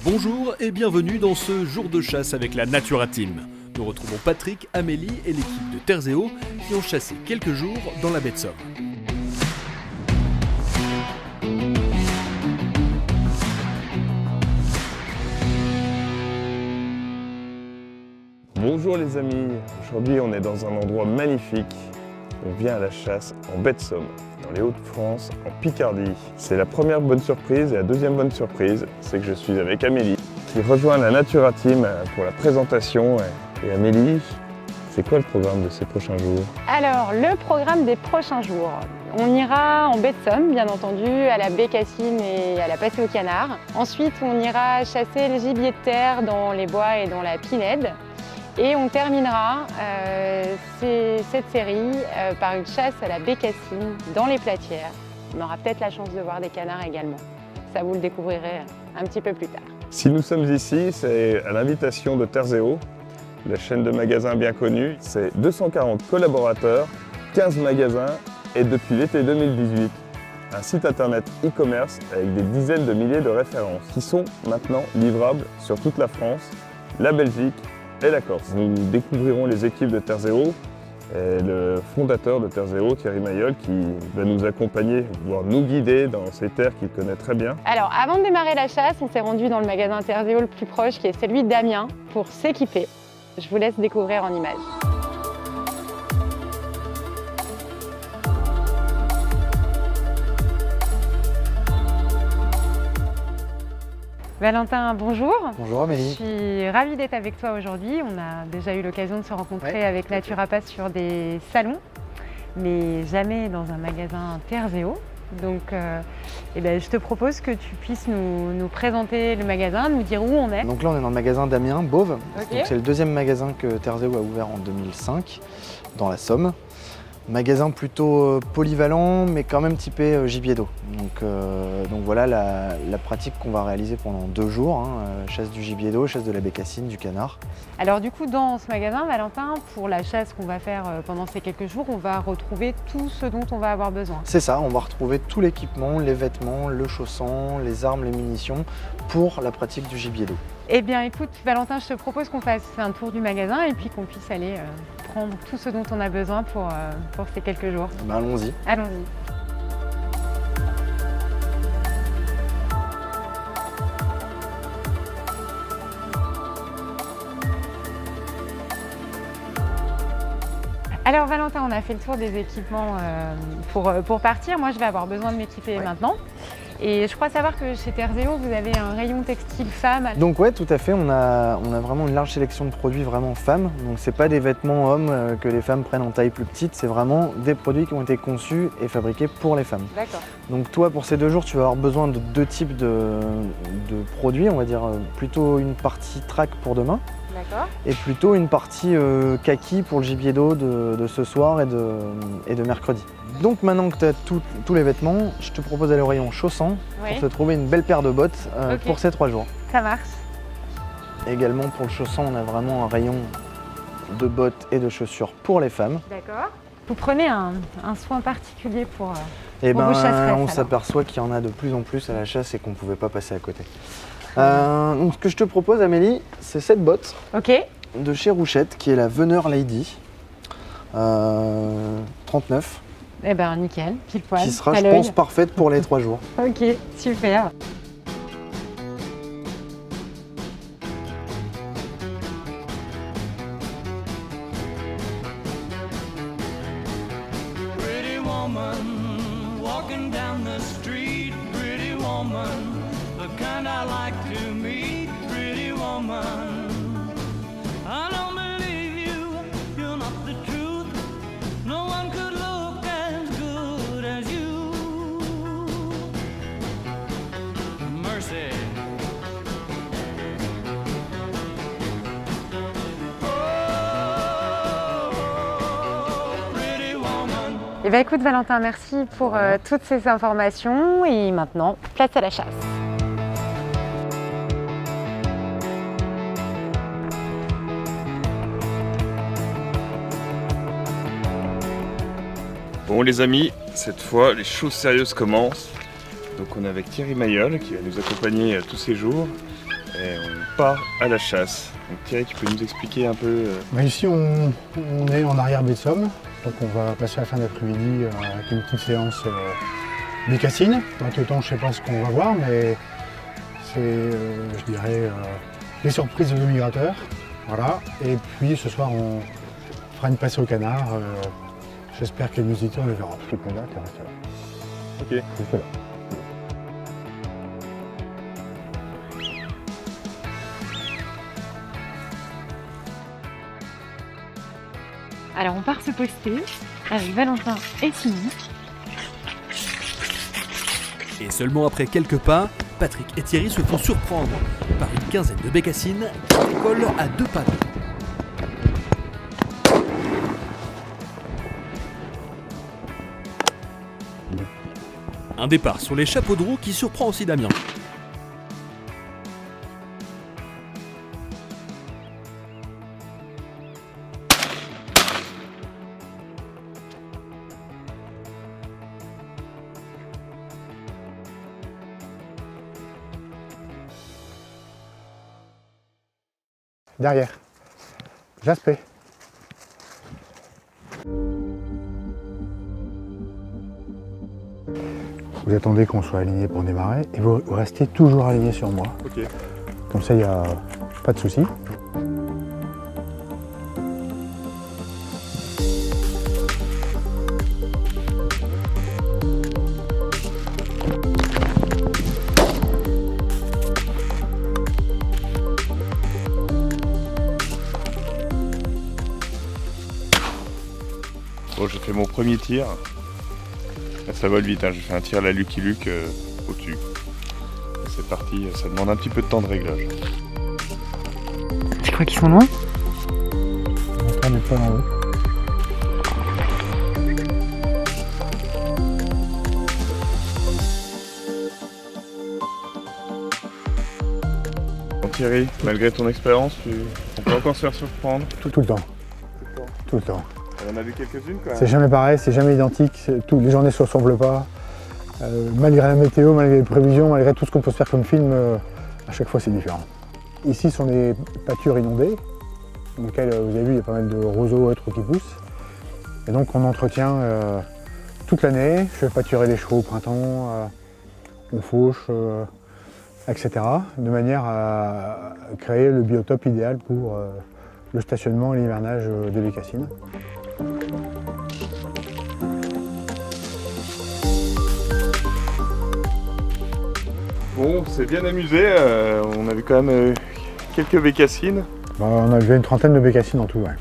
Bonjour et bienvenue dans ce jour de chasse avec la Natura Team. Nous retrouvons Patrick, Amélie et l'équipe de Terzeo qui ont chassé quelques jours dans la baie de Somme. Bonjour les amis, aujourd'hui on est dans un endroit magnifique. On vient à la chasse en baie de Somme, dans les Hauts-de-France, en Picardie. C'est la première bonne surprise et la deuxième bonne surprise, c'est que je suis avec Amélie qui rejoint la Natura Team pour la présentation. Et Amélie, c'est quoi le programme de ces prochains jours? Alors, le programme des prochains jours, on ira en baie de Somme, bien entendu, à la baie Cassine et à la Passée au Canard. Ensuite, on ira chasser le gibier de terre dans les bois et dans la Pinède. Et on terminera cette série par une chasse à la baie Cassine dans les Platières. On aura peut-être la chance de voir des canards également. Ça, vous le découvrirez un petit peu plus tard. Si nous sommes ici, c'est à l'invitation de Terzeo, la chaîne de magasins bien connue. C'est 240 collaborateurs, 15 magasins et depuis l'été 2018, un site internet e-commerce avec des dizaines de milliers de références qui sont maintenant livrables sur toute la France, la Belgique et la Corse. Nous découvrirons les équipes de Terzeo et le fondateur de Terzeo, Thierry Mayol, qui va nous accompagner, voire nous guider dans ces terres qu'il connaît très bien. Alors, avant de démarrer la chasse, on s'est rendu dans le magasin Terzeo le plus proche, qui est celui d'Amiens, pour s'équiper. Je vous laisse découvrir en images. Valentin, bonjour. Bonjour Amélie. Je suis ravie d'être avec toi aujourd'hui. On a déjà eu l'occasion de se rencontrer avec Naturopath sur des salons, mais jamais dans un magasin Terzeo. Donc je te propose que tu puisses nous présenter le magasin, nous dire où on est. Donc là on est dans le magasin d'Amiens, Beauve. Okay. C'est le deuxième magasin que Terzeo a ouvert en 2005 dans la Somme. Magasin plutôt polyvalent mais quand même typé gibier d'eau. Donc voilà la pratique qu'on va réaliser pendant 2 jours, chasse du gibier d'eau, chasse de la bécassine, du canard. Alors du coup dans ce magasin, Valentin, pour la chasse qu'on va faire pendant ces quelques jours, on va retrouver tout ce dont on va avoir besoin. C'est ça, on va retrouver tout l'équipement, les vêtements, le chausson, les armes, les munitions pour la pratique du gibier d'eau. Eh bien écoute Valentin, je te propose qu'on fasse un tour du magasin et puis qu'on puisse aller prendre tout ce dont on a besoin pour ces quelques jours. Ben, allons-y. Allons-y. Alors Valentin, on a fait le tour des équipements pour partir. Moi je vais avoir besoin de m'équiper maintenant. Et je crois savoir que chez Terzeo, vous avez un rayon textile femmes. Donc ouais, tout à fait, on a vraiment une large sélection de produits vraiment femmes. Donc c'est pas des vêtements hommes que les femmes prennent en taille plus petite, c'est vraiment des produits qui ont été conçus et fabriqués pour les femmes. D'accord. Donc toi, pour ces 2 jours, tu vas avoir besoin de 2 types de produits, on va dire plutôt une partie track pour demain. D'accord. Et plutôt une partie kaki pour le gibier d'eau de ce soir et de mercredi. Donc maintenant que tu as tous les vêtements, je te propose d'aller au rayon chaussons pour te trouver une belle paire de bottes pour ces 3 jours. Ça marche. Également pour le chausson, on a vraiment un rayon de bottes et de chaussures pour les femmes. D'accord. Vous prenez un soin particulier pour Et vos chasseresses, on alors. s'aperçoit qu'il y en a de plus en plus à la chasse et qu'on ne pouvait pas passer à côté. Donc ce que je te propose Amélie, c'est cette botte de chez Rouchette qui est la Veneur Lady 39. Eh ben nickel, pile poil. Qui sera, je pense, parfaite pour les 3 jours. Ok, super. Pretty woman, walking down the street, pretty woman, the kind I like to meet, pretty woman. I don't believe you, you're not the truth, no one could look as good as you. Mercy. Eh bien écoute Valentin, merci pour toutes ces informations et maintenant, place à la chasse. Bon les amis, cette fois les choses sérieuses commencent. Donc on est avec Thierry Mayol qui va nous accompagner tous ces jours. et on part à la chasse. Donc Thierry, tu peux nous expliquer un peu Ici, on est en arrière-baie de Somme, donc on va passer la fin d'après-midi avec une petite séance bécassine. Entre-temps, je ne sais pas ce qu'on va voir, mais c'est, je dirais, les surprises de nos migrateurs. Voilà. Et puis ce soir, on fera une passée au canard. J'espère que les visiteurs le verront. Tu peux là, tu restes là. Ok. Juste là. Alors on part se poster avec Valentin et Simon. Et seulement après quelques pas, Patrick et Thierry se font surprendre par une quinzaine de bécassines qui décollent à 2 pas d'eux. Un départ sur les chapeaux de roue qui surprend aussi Damien. Derrière. Jaspé. Vous attendez qu'on soit aligné pour démarrer et vous restez toujours aligné sur moi. Ok. Comme ça, il n'y a pas de souci. Bon, j'ai fait mon premier tir. Là, ça vole vite, hein. J'ai fait un tir à la Lucky Luke au-dessus. C'est parti, ça demande un petit peu de temps de réglage. Tu crois qu'ils sont loin? On n'est pas en haut. Bon Thierry, malgré ton expérience, on peut encore se faire surprendre. Tout le temps. Tout le temps. On en a vu quelques-unes quand même. C'est jamais pareil, c'est jamais identique, les journées ne se ressemblent pas. Malgré la météo, malgré les prévisions, malgré tout ce qu'on peut se faire comme film, à chaque fois c'est différent. Ici ce sont des pâtures inondées, dans lesquelles vous avez vu il y a pas mal de roseaux et autres qui poussent. Et donc on entretient toute l'année, je fais pâturer les chevaux au printemps, on fauche, etc. De manière à créer le biotope idéal pour le stationnement et l'hivernage des bécassines. Bon, on s'est bien amusé, on a vu quand même quelques bécassines. On a vu une trentaine de bécassines en tout. Ouais.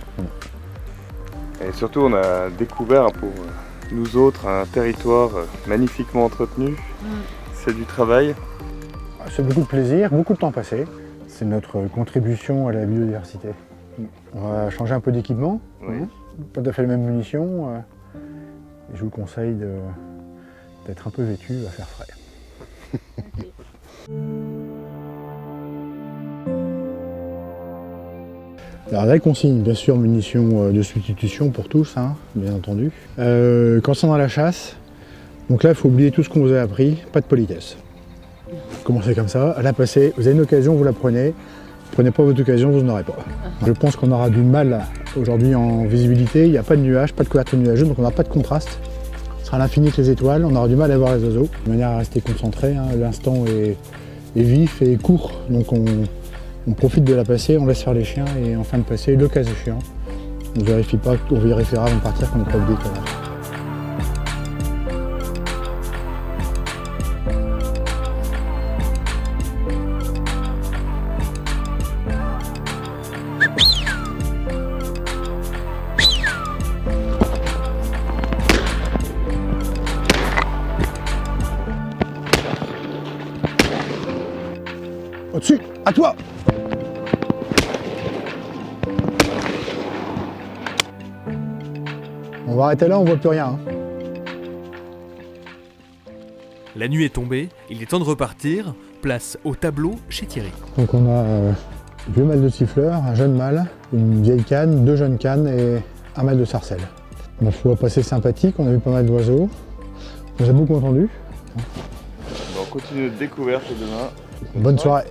Et surtout on a découvert pour nous autres un territoire magnifiquement entretenu. C'est du travail. C'est beaucoup de plaisir, beaucoup de temps passé. C'est notre contribution à la biodiversité. On va changer un peu d'équipement, Oui. Pas tout à fait les mêmes munitions. Et je vous conseille d'être un peu vêtu à faire frais. Alors la consigne, bien sûr, munitions de substitution pour tous, hein, bien entendu. Concernant la chasse, donc là il faut oublier tout ce qu'on vous a appris, pas de politesse. Commencez comme ça, à la passer, vous avez une occasion, vous la prenez. Prenez pas votre occasion, vous n'en aurez pas. Je pense qu'on aura du mal aujourd'hui en visibilité, il n'y a pas de nuages, pas de couverture nuageuse, donc on n'aura pas de contraste. Ce sera à l'infini que les étoiles, on aura du mal à voir les oiseaux, de manière à rester concentré, hein. L'instant est vif et court, donc on profite de la passer, on laisse faire les chiens et en fin de passer, le cas échéant, on vérifiera avant de partir qu'on n'est pas oublié tout à l'heure. Au-dessus, à toi! On va arrêter là, on voit plus rien. Hein. La nuit est tombée, il est temps de repartir. Place au tableau chez Thierry. Donc on a un vieux mâle de siffleur, un jeune mâle, une vieille canne, 2 jeunes cannes et un mâle de sarcelle. On a fait un passé sympathique, on a vu pas mal d'oiseaux. On nous a beaucoup entendu. On continue notre découverte demain. Bonne soirée.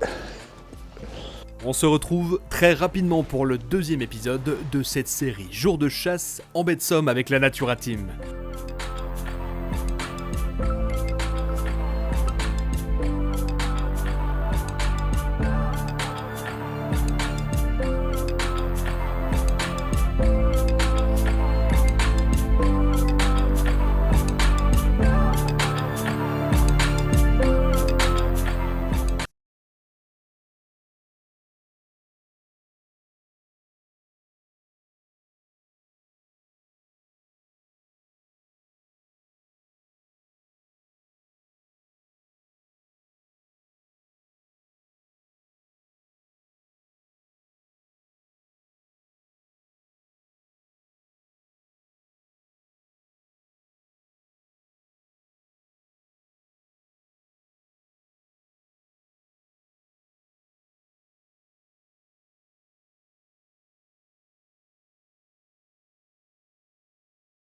On se retrouve très rapidement pour le 2e épisode de cette série Jour de chasse en baie de Somme avec la Natura Team.